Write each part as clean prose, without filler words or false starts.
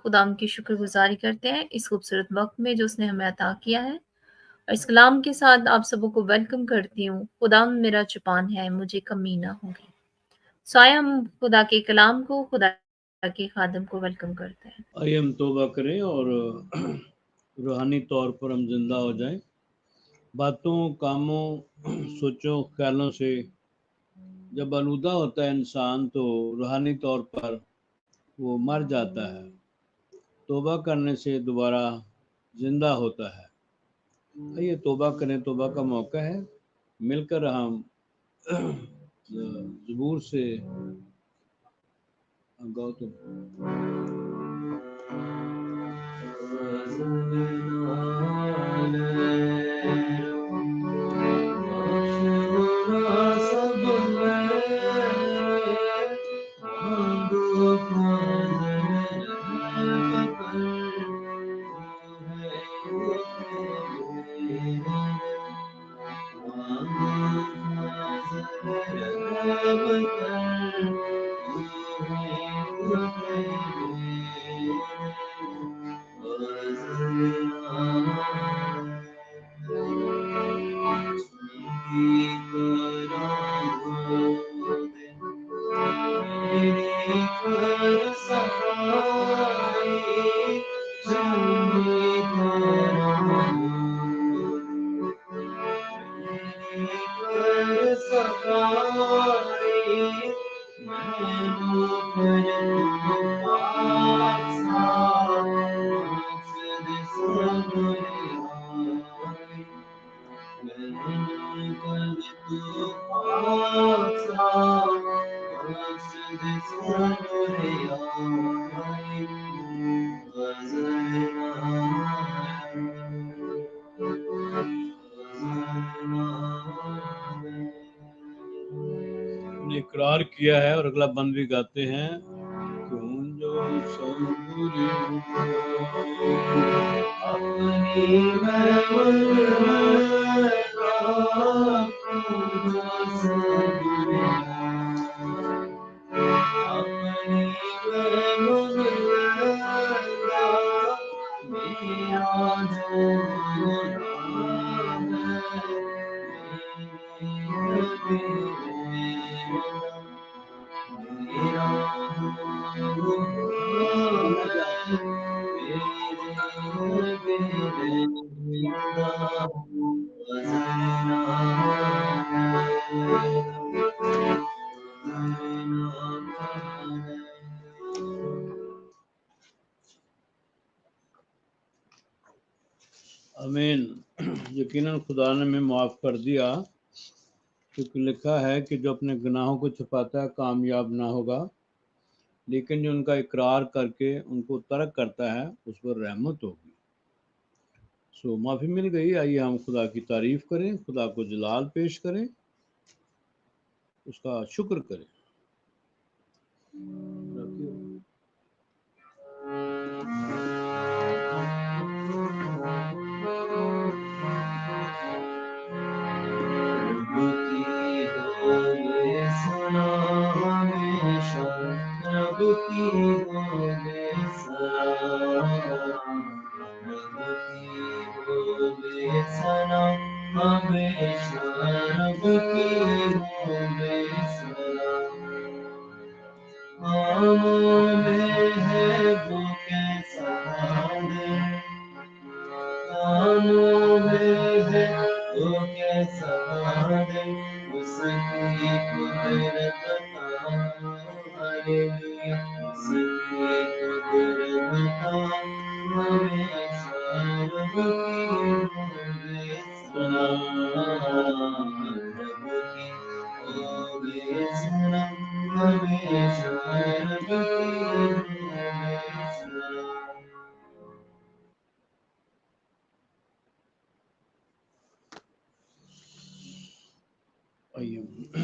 خدا کی شکر گزاری کرتے ہیں اس خوبصورت وقت میں جو اس نے ہمیں عطا کیا ہے، اور اس کلام کے ساتھ آپ سبوں کو ویلکم کرتی ہوں۔ خدا میرا چپان ہے، مجھے کمی نہ ہوگی۔ سایہ ہم خدا کے کلام کو، خدا کے خادم کو ویلکم کرتے ہیں۔ آئیے ہم توبہ کریں اور روحانی طور پر ہم زندہ ہو جائیں۔ باتوں، کاموں، سوچوں، خیالوں سے جب آلودہ ہوتا ہے انسان تو روحانی طور پر وہ مر جاتا ہے۔ توبہ کرنے سے دوبارہ زندہ ہوتا ہے۔ یہ توبہ کریں، توبہ کا موقع ہے۔ مل کر ہم زبور سے گاؤ تو نے اقرار کیا ہے اور اگلا بند بھی گاتے ہیں۔ آمین۔ یقیناً خدا نے ہمیں معاف کر دیا، کیونکہ لکھا ہے کہ جو اپنے گناہوں کو چھپاتا ہے کامیاب نہ ہوگا، لیکن جو ان کا اقرار کر کے ان کو ترک کرتا ہے اس پر رحمت ہوگی۔ معافی مل گئی۔ آئیے ہم خدا کی تعریف کریں، خدا کو جلال پیش کریں، اس کا شکر کریں۔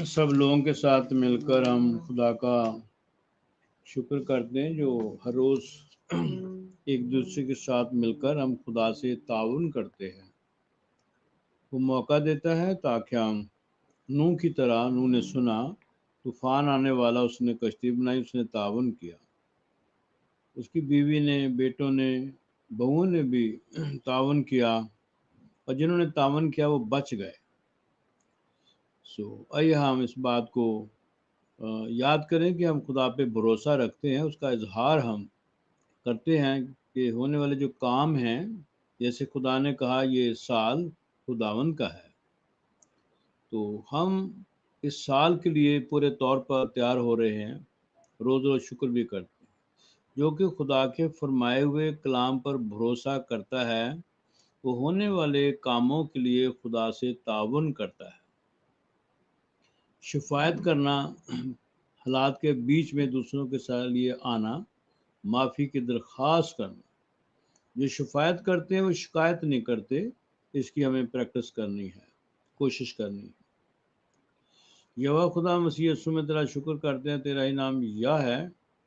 سب لوگوں کے ساتھ مل کر ہم خدا کا شکر کرتے ہیں جو ہر روز ایک دوسرے کے ساتھ مل کر ہم خدا سے تعاون کرتے ہیں۔ وہ موقع دیتا ہے تاکہ ہم نوح کی طرح، نوح نے سنا، طوفان آنے والا، اس نے کشتی بنائی، اس نے تعاون کیا۔ اس کی بیوی نے، بیٹوں نے، بہوؤں نے بھی تعاون کیا، اور جنہوں نے تعاون کیا وہ بچ گئے۔ آئیے ہم اس بات کو یاد کریں کہ ہم خدا پہ بھروسہ رکھتے ہیں، اس کا اظہار ہم کرتے ہیں کہ ہونے والے جو کام ہیں، جیسے خدا نے کہا یہ سال خداوند کا ہے، تو ہم اس سال کے لیے پورے طور پر تیار ہو رہے ہیں، روز روز شکر بھی کرتے ہیں۔ جو کہ خدا کے فرمائے ہوئے کلام پر بھروسہ کرتا ہے، وہ ہونے والے کاموں کے لیے خدا سے تعاون کرتا ہے۔ شفایت کرنا، حالات کے بیچ میں دوسروں کے ساتھ لیے آنا، معافی کی درخواست کرنا۔ جو شفایت کرتے ہیں وہ شکایت نہیں کرتے، اس کی ہمیں پریکٹس کرنی ہے، کوشش کرنی ہے۔ یہوہ خدا مسیح یسوع میں تیرا شکر کرتے ہیں، تیرا ہی نام یا ہے۔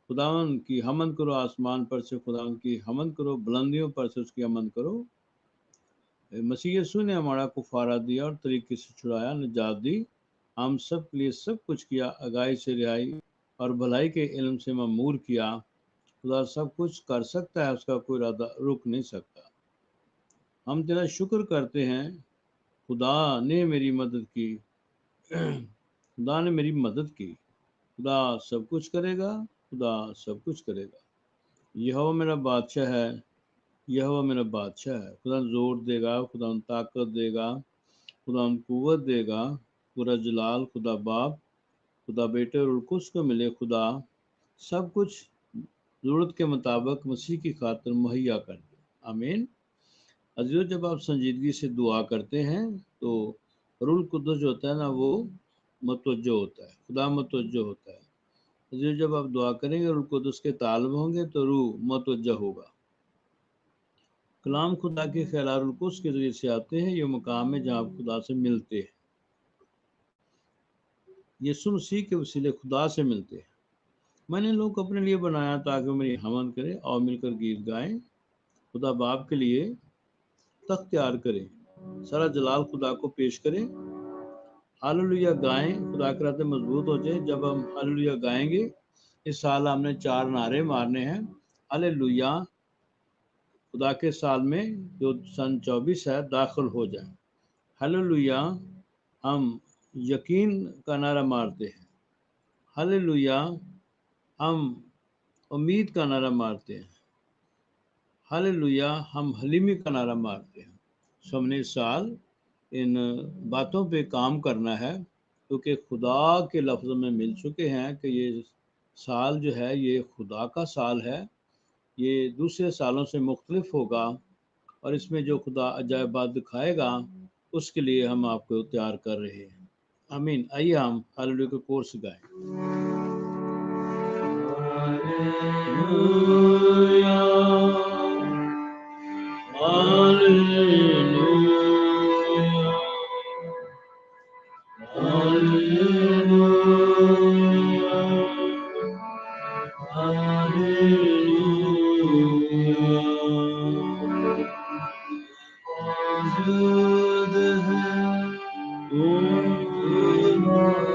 خداوند کی حمد کرو آسمان پر سے، خداوند کی حمد کرو بلندیوں پر سے، اس کی حمد کرو۔ مسیح یسوع نے ہمارا کفارہ دیا اور طریقے سے چھڑایا، نجات دی، ہم سب کے لیے سب کچھ کیا، اگائی سے رہائی اور بھلائی کے علم سے معمور کیا۔ خدا سب کچھ کر سکتا ہے، اس کا کوئی ارادہ رک نہیں سکتا۔ ہم تیرا شکر کرتے ہیں، خدا نے میری مدد کی، خدا نے میری مدد کی۔ خدا سب کچھ کرے گا، خدا سب کچھ کرے گا۔ یہوہ میرا بادشاہ ہے، یہوہ میرا بادشاہ ہے۔ خدا زور دے گا، خدا طاقت دے گا، خدا قوت دے گا۔ پورا جلال خدا باپ، خدا بیٹے اور القدس کو ملے۔ خدا سب کچھ ضرورت کے مطابق مسیح کی خاطر مہیا کر دے۔ آمین۔ عزیزو، جب آپ سنجیدگی سے دعا کرتے ہیں تو روح القدس جو ہوتا ہے نا، وہ متوجہ ہوتا ہے، خدا متوجہ ہوتا ہے۔ عزیزو، جب آپ دعا کریں گے روح القدس کے طالب ہوں گے تو روح متوجہ ہوگا۔ کلام خدا کے خیالات القدس کے ذریعے سے آتے ہیں، یہ مقام ہے جہاں آپ خدا سے ملتے ہیں، یسوع مسیح کے وسیلے خدا سے ملتے ہیں۔ میں نے لوگ اپنے لیے بنایا تاکہ وہ میری حمد کرے اور مل کر گیت گائیں، خدا باپ کے لیے تخت تیار کرے، سارا جلال خدا کو پیش کرے۔ ہاللویا گائیں، خدا کے راستے مضبوط ہو جائیں۔ جب ہم ہاللویا گائیں گے، اس سال ہم نے 4 نعرے مارنے ہیں۔ ہاللویا، خدا کے سال میں جو سن 24 ہے داخل ہو جائیں۔ ہاللویا، ہم یقین کا نعرہ مارتے ہیں۔ ہاللویا، ہم امید کا نعرہ مارتے ہیں۔ ہاللویا، ہم حلیمی کا نعرہ مارتے ہیں۔ ہم نے اس سال ان باتوں پہ کام کرنا ہے، کیونکہ خدا کے لفظ میں مل چکے ہیں کہ یہ سال جو ہے یہ خدا کا سال ہے، یہ دوسرے سالوں سے مختلف ہوگا، اور اس میں جو خدا عجائبات دکھائے گا اس کے لیے ہم آپ کو تیار کر رہے ہیں۔ آمین۔ آئیے ہم ہاللویا کے کورس گائیں۔ Hallelujah, hallelujah, hallelujah, hallelujah. موجود ہے، وہ موجود ہے،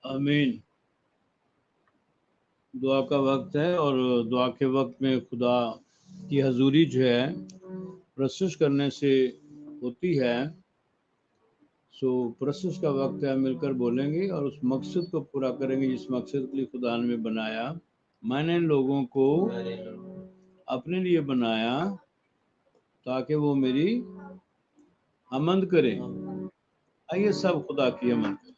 آمین۔ دعا کا وقت ہے، اور دعا کے وقت میں خدا کی حضوری جو ہے پرستش کرنے سے ہوتی ہے۔ پرستش کا وقت ہے، مل کر بولیں گے اور اس مقصد کو پورا کریں گے جس مقصد کے لیے خدا نے بنایا۔ میں نے لوگوں کو اپنے لیے بنایا تاکہ وہ میری حمد کریں۔ آئیے سب خدا کی حمد کریں۔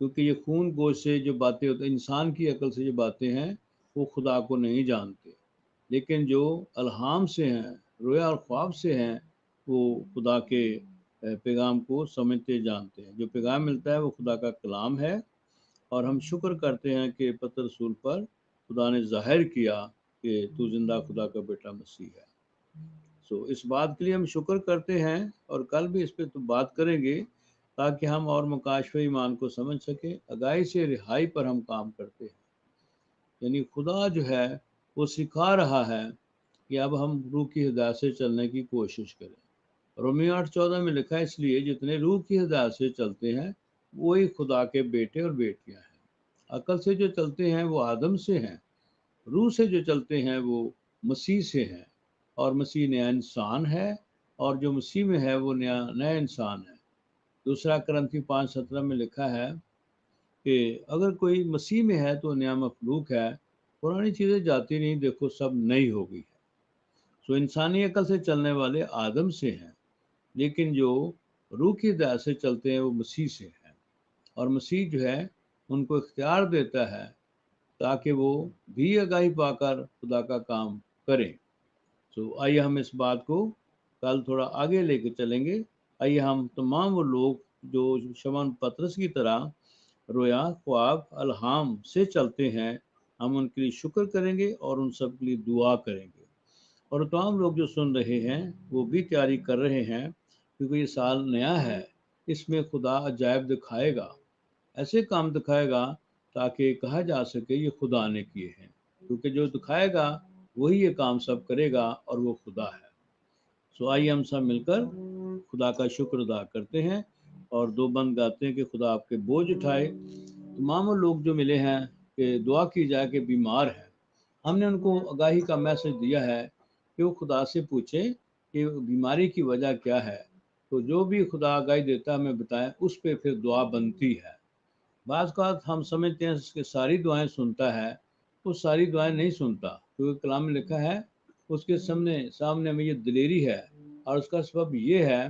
کیونکہ یہ خون گوشت سے جو باتیں ہوتی ہیں، انسان کی عقل سے جو باتیں ہیں وہ خدا کو نہیں جانتے، لیکن جو الہام سے ہیں، رویا اور خواب سے ہیں، وہ خدا کے پیغام کو سمجھتے جانتے ہیں۔ جو پیغام ملتا ہے وہ خدا کا کلام ہے، اور ہم شکر کرتے ہیں کہ پتر رسول پر خدا نے ظاہر کیا کہ تو زندہ خدا کا بیٹا مسیح ہے۔ اس بات کے لیے ہم شکر کرتے ہیں، اور کل بھی اس پہ تو بات کریں گے تاکہ ہم اور مکاشف ایمان کو سمجھ سکیں۔ اگائی سے رہائی پر ہم کام کرتے ہیں، یعنی خدا جو ہے وہ سکھا رہا ہے کہ اب ہم روح کی ہدایت سے چلنے کی کوشش کریں۔ رومیو 8:14 میں لکھا ہے، اس لیے جتنے روح کی ہدایت سے چلتے ہیں وہی خدا کے بیٹے اور بیٹیاں ہیں۔ عقل سے جو چلتے ہیں وہ آدم سے ہیں، روح سے جو چلتے ہیں وہ مسیح سے ہیں، اور مسیح نیا انسان ہے، اور جو مسیح میں ہے وہ نیا انسان ہے۔ دوسرا کرنتھی 5:17 میں لکھا ہے کہ اگر کوئی مسیح میں ہے تو نیا مخلوق ہے، پرانی چیزیں جاتی نہیں، دیکھو سب نئی ہو گئی ہے۔ انسانی عقل سے چلنے والے آدم سے ہیں، لیکن جو روح کی ہدایت سے چلتے ہیں وہ مسیح سے ہیں، اور مسیح جو ہے ان کو اختیار دیتا ہے تاکہ وہ بھی آگاہی پا کر خدا کا کام کریں۔ آئیے ہم اس بات کو کل تھوڑا آگے لے کے چلیں گے۔ آئیے ہم تمام وہ لوگ جو شمعون پطرس کی طرح رویا، خواب، الہام سے چلتے ہیں، ہم ان کے لیے شکر کریں گے اور ان سب کے لیے دعا کریں گے۔ اور تمام لوگ جو سن رہے ہیں وہ بھی تیاری کر رہے ہیں، کیونکہ یہ سال نیا ہے، اس میں خدا عجائب دکھائے گا، ایسے کام دکھائے گا تاکہ کہا جا سکے یہ خدا نے کیے ہیں، کیونکہ جو دکھائے گا وہی یہ کام سب کرے گا، اور وہ خدا ہے۔ آئیے ہم سب مل کر خدا کا شکر ادا کرتے ہیں اور دو بند گاتے ہیں کہ خدا آپ کے بوجھ اٹھائے۔ تمام لوگ جو ملے ہیں کہ دعا کی جائے کہ بیمار ہیں، ہم نے ان کو آگاہی کا میسج دیا ہے کہ وہ خدا سے پوچھیں کہ بیماری کی وجہ کیا ہے، تو جو بھی خدا آگاہی دیتا ہے ہمیں بتائیں، اس پہ پھر دعا بنتی ہے۔ بعض اوقات ہم سمجھتے ہیں کہ ساری دعائیں سنتا ہے، وہ ساری دعائیں نہیں سنتا، کیونکہ کلام میں لکھا ہے اس کے سامنے ہمیں یہ دلیری ہے، اور اس کا سبب یہ ہے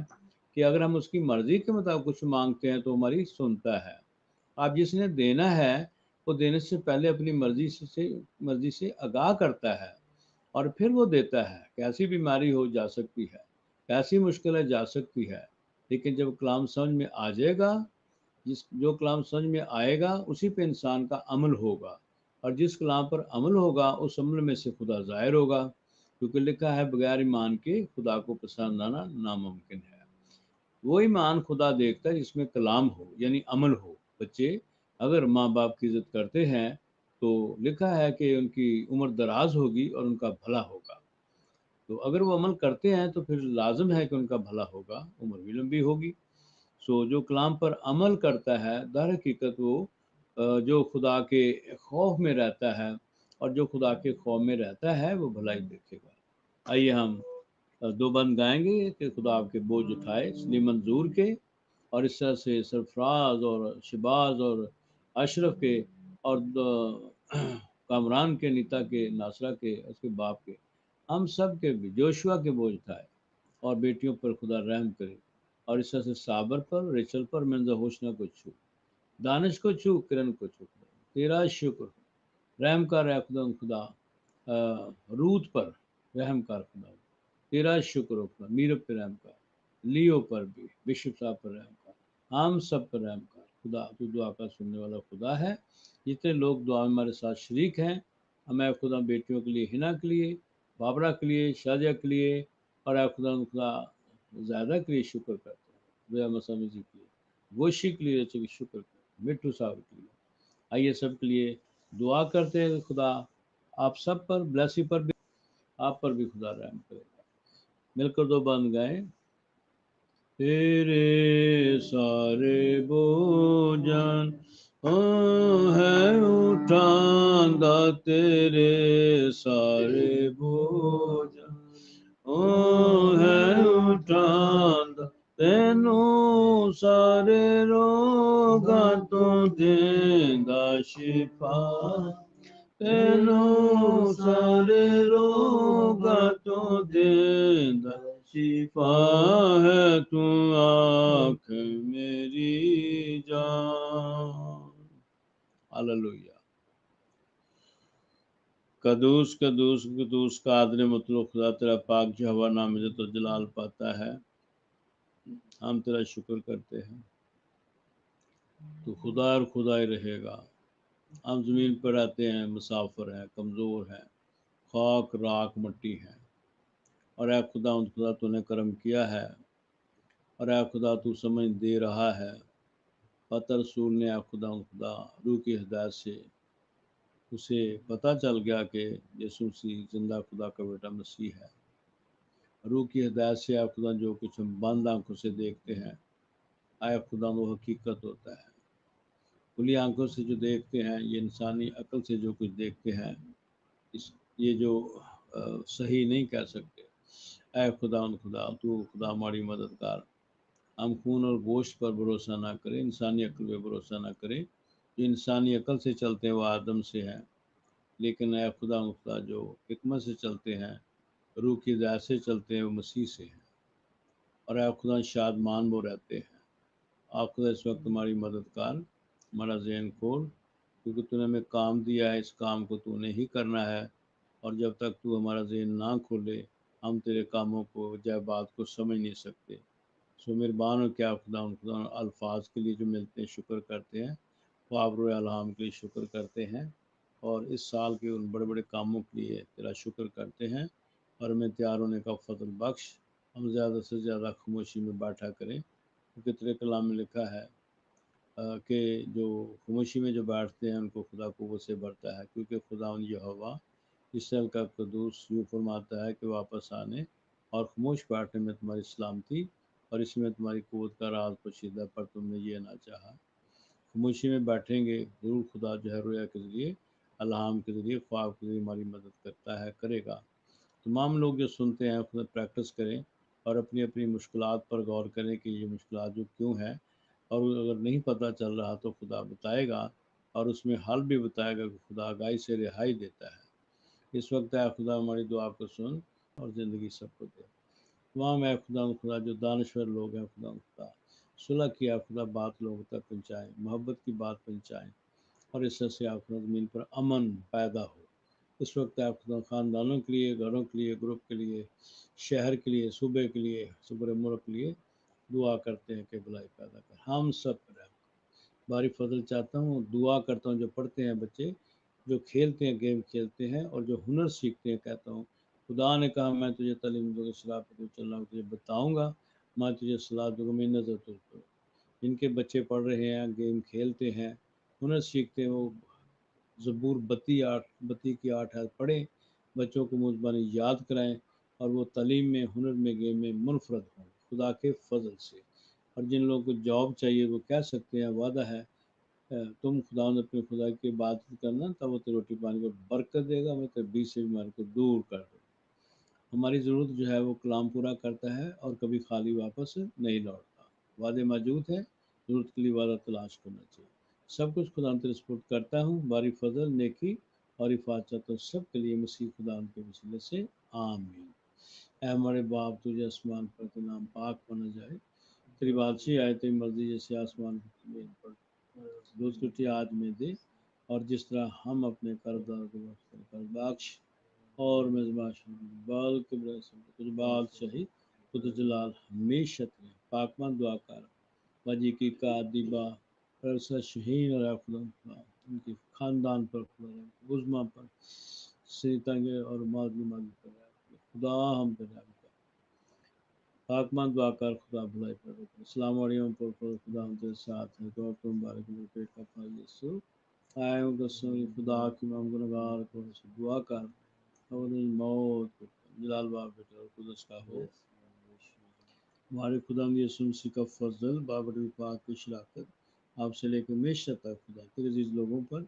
کہ اگر ہم اس کی مرضی کے مطابق کچھ مانگتے ہیں تو ہماری سنتا ہے۔ آپ جس نے دینا ہے وہ دینے سے پہلے اپنی مرضی سے آگاہ کرتا ہے، اور پھر وہ دیتا ہے۔ کیسی بیماری ہو جا سکتی ہے، کیسی مشکلیں جا سکتی ہے، لیکن جب کلام سمجھ میں آ جائے گا، جو کلام سمجھ میں آئے گا اسی پہ انسان کا عمل ہوگا، اور جس کلام پر عمل ہوگا اس عمل میں سے خدا ظاہر ہوگا، کیونکہ لکھا ہے بغیر ایمان کے خدا کو پسند آنا ناممکن ہے۔ وہ ایمان خدا دیکھتا ہے جس میں کلام ہو، یعنی عمل ہو۔ بچے اگر ماں باپ کی عزت کرتے ہیں تو لکھا ہے کہ ان کی عمر دراز ہوگی اور ان کا بھلا ہوگا، تو اگر وہ عمل کرتے ہیں تو پھر لازم ہے کہ ان کا بھلا ہوگا، عمر بھی لمبی ہوگی۔ جو کلام پر عمل کرتا ہے در حقیقت وہ جو خدا کے خوف میں رہتا ہے، اور جو خدا کے خوف میں رہتا ہے وہ بھلائی دیکھے گا۔ آئیے ہم دو بند گائیں گے کہ خدا آپ کے بوجھ اٹھائے، سلی منظور کے، اور اس طرح سے سرفراز اور شباز اور اشرف کے، اور کامران کے، نیتا کے، ناصرہ کے، اس کے باپ کے، ہم سب کے بھی جوشوا کے بوجھ اٹھائے، اور بیٹیوں پر خدا رحم کرے، اور اس طرح سے صابر پر، ریچل پر، منظر ہوشنا کو چھو، دانش کو چھو، کرن کو چھو، تیرا شکر، رحم کر اے خدا، روت پر رحم کر خدا، تیرا شکر ہو خدا، میرب پہ رحم کر، لیو پر بھی، بشپ صاحب پر رحم کر، ہم سب پر رحم کر خدا۔ تو دعا کا سننے والا خدا ہے۔ جتنے لوگ دعا میں ہمارے ساتھ شریک ہیں، ہمیں خدا بیٹیوں کے لیے، ہنا کے لیے، بابرا کے لیے، شادیہ کے لیے، اور اے خدا زیادہ کے لیے شکر کرتے ہیں، دعا مسامزی کے لیے، گوشی کے لیے شکر کرتے ہیں، مٹھو صاحب کے لیے۔ آئیے سب کے لیے دعا کرتے ہیں کہ خدا آپ سب پر، بلیسی پر بھی، آپ پر بھی خدا رحم کرے گا۔ مل کر دو بند گائیں۔ تیرے سارے بوجھن ہے اٹھاندا، تیرے سارے بوجھن ہے اٹھاندا، تینوں سارے روگاں تو دیندا شفا، تینوں سارے روگاں تو دیندا شفا ہے تو آنکھ میری جان. ہاللویا. قدوس قدوس قدوس کا عادل مطلوب خدا تیرا پاک جہوا نام عزت و جلال پاتا ہے. ہم تیرا شکر کرتے ہیں. تو خدا اور خدا ہی رہے گا. ہم زمین پر رہتے ہیں، مسافر ہیں، کمزور ہیں، خاک راکھ مٹی ہیں. اور اے خدا تو نے کرم کیا ہے، اور اے خدا تو سمجھ دے رہا ہے. پتر رسول نے اے خدا روح کی ہدایت سے اسے پتہ چل گیا کہ یسوع مسیح زندہ خدا کا بیٹا مسیح ہے. روح کی ہدایت سے اے خدا جو کچھ ہم بند آنکھوں سے دیکھتے ہیں، اے خدا وہ حقیقت ہوتا ہے. کھلی آنکھوں سے جو دیکھتے ہیں، یہ انسانی عقل سے جو کچھ دیکھتے ہیں، یہ جو صحیح نہیں کہہ سکتے. اے خدا تو خدا ہماری مددگار. ہم خون اور گوشت پر بھروسہ نہ کریں، انسانی عقل پہ بھروسہ نہ کریں. جو انسانی عقل سے چلتے ہیں وہ آدم سے ہیں، لیکن اے خدا جو حکمت سے چلتے ہیں، روح کی ہدایت سے چلتے ہیں، وہ مسیح سے ہیں. اور اے خدا شادمان وہ رہتے ہیں. آپ خدا اس وقت ہماری مددگار، ہمارا ذہن کھول، کیونکہ تو نے ہمیں کام دیا ہے، اس کام کو تو نے ہی کرنا ہے. اور جب تک تو ہمارا ذہن نہ کھولے، ہم تیرے کاموں کو جائے بات کو سمجھ نہیں سکتے. سو مہربان ہو کیا خدا الفاظ کے لیے جو ملتے ہیں شکر کرتے ہیں، وہ آپ روح الہام کے لیے شکر کرتے ہیں، اور اس سال کے ان بڑے بڑے کاموں کے لیے تیرا شکر کرتے ہیں. اور ہمیں تیار ہونے کا فضل بخش. ہم زیادہ سے زیادہ خاموشی میں بیٹھا کریں، کیونکہ تیرے کلام میں لکھا ہے کہ جو خاموشی میں جو بیٹھتے ہیں ان کو خدا قوت سے بھرتا ہے، کیونکہ خدا یہوہ اسرائیل کا قدوس یوں فرماتا ہے کہ واپس آنے اور خاموش بیٹھنے میں تمہاری سلامتی، اور اس میں تمہاری قوت کا راز پوشیدہ، پر تم نے یہ نہ چاہا. خاموشی میں بیٹھیں گے، ضرور خدا جو ہے رویا کے ذریعے، الہام کے ذریعے، خواب کے ذریعے ہماری مدد کرتا ہے، کرے گا. تمام لوگ جو سنتے ہیں خدا پریکٹس کریں، اور اپنی اپنی مشکلات پر غور کریں کہ یہ مشکلات جو کیوں ہیں، اور اگر نہیں پتہ چل رہا تو خدا بتائے گا، اور اس میں حل بھی بتائے گا کہ خدا آگاہی سے رہائی دیتا ہے. اس وقت اے خدا ہماری دعا کو سن اور زندگی سب کو دے. تمام اے خدا جو دانشور لوگ ہیں خدا صلح کی اے خدا بات لوگوں تک پہنچائیں، محبت کی بات پہنچائیں، اور اس سے آپ زمین پر امن پیدا ہو. اس وقت آپ خاندانوں کے لیے، گھروں کے لیے، گروپ کے لیے، شہر کے لیے، صوبے کے لیے، صوبے ملک کے لیے دعا کرتے ہیں کہ بھلائی پیدا کر. ہم سب پر باری فضل چاہتا ہوں. دعا کرتا ہوں جو پڑھتے ہیں بچے، جو کھیلتے ہیں، گیم کھیلتے ہیں، اور جو ہنر سیکھتے ہیں، کہتا ہوں خدا نے کہا میں تجھے تعلیم دوں گا، صلاح پہ چلنا تجھے بتاؤں گا، میں تجھے صلاح دوں گا، میں نظر تو کروں. جن کے بچے پڑھ رہے ہیں، گیم کھیلتے ہیں، ہنر سیکھتے ہیں، وہ زبور 32 کی 8 آیت پڑھیں، بچوں کو مزبانی یاد کرائیں، اور وہ تعلیم میں، ہنر میں، گیم میں منفرد ہوں خدا کے فضل سے. اور جن لوگوں کو جاب چاہیے وہ کہہ سکتے ہیں، وعدہ ہے تم خدا نے اپنے خدا کی عبادت کرنا تب وہ تیرے روٹی پانی کو برکت دے گا، میں تیرے بیچ سے بیماری کو دور کر دے گا. ہماری ضرورت جو ہے وہ کلام پورا کرتا ہے اور کبھی خالی واپس نہیں لوٹتا. وعدے موجود ہیں، ضرورت کے لیے وعدہ تلاش کرنا چاہیے. سب کچھ خدا تیرے سپرد کرتا ہوں، باری فضل، نیکی اور حفاظت سب کے لیے مسیح خدا کے وسیلے سے، آمین. اے ہمارے باپ تجھے آسمان پر تو نام پاک ہونا جائے، تیری بادشاہی آئے، تیری مرضی جیسے آسمان زمین پر روز روٹی آج میں دے، اور جس طرح ہم اپنے قرضدار کو قرض بخش، اور مزباش بال کے کچھ بال شہید خود جلال ہمیشہ تیرے. پاکمان دعا کر وجی کی کا دیبا رسا شہین اور ان کے خاندان پر عظما پر سیتنگے اور ماضی پر خدا ہم پہ رحم کر. پاکمان دعا کر خدا بھلائی پر. السلام علیکم پر خدا ہم تیرے ساتھ ہے، تو تم بارک پیٹ کا پھل یسوع آئے ہوں گسوں خدا کی ممگنگار کو دعا کر اور موت جلال باب بیٹا اور قدس کا ہو. ہمارے خدا یسوع مسیح کا فضل، بابر پاک کی شراکت آپ سے لے کے ہمیشہ تک خدا کے عزیز لوگوں پر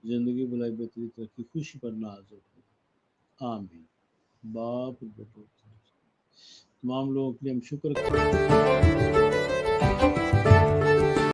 زندگی بھلائی بہتری ترقی خوشی پر نازل ہو، آمین. باپ بیٹو تمام لوگوں کے لیے ہم شکر کریں.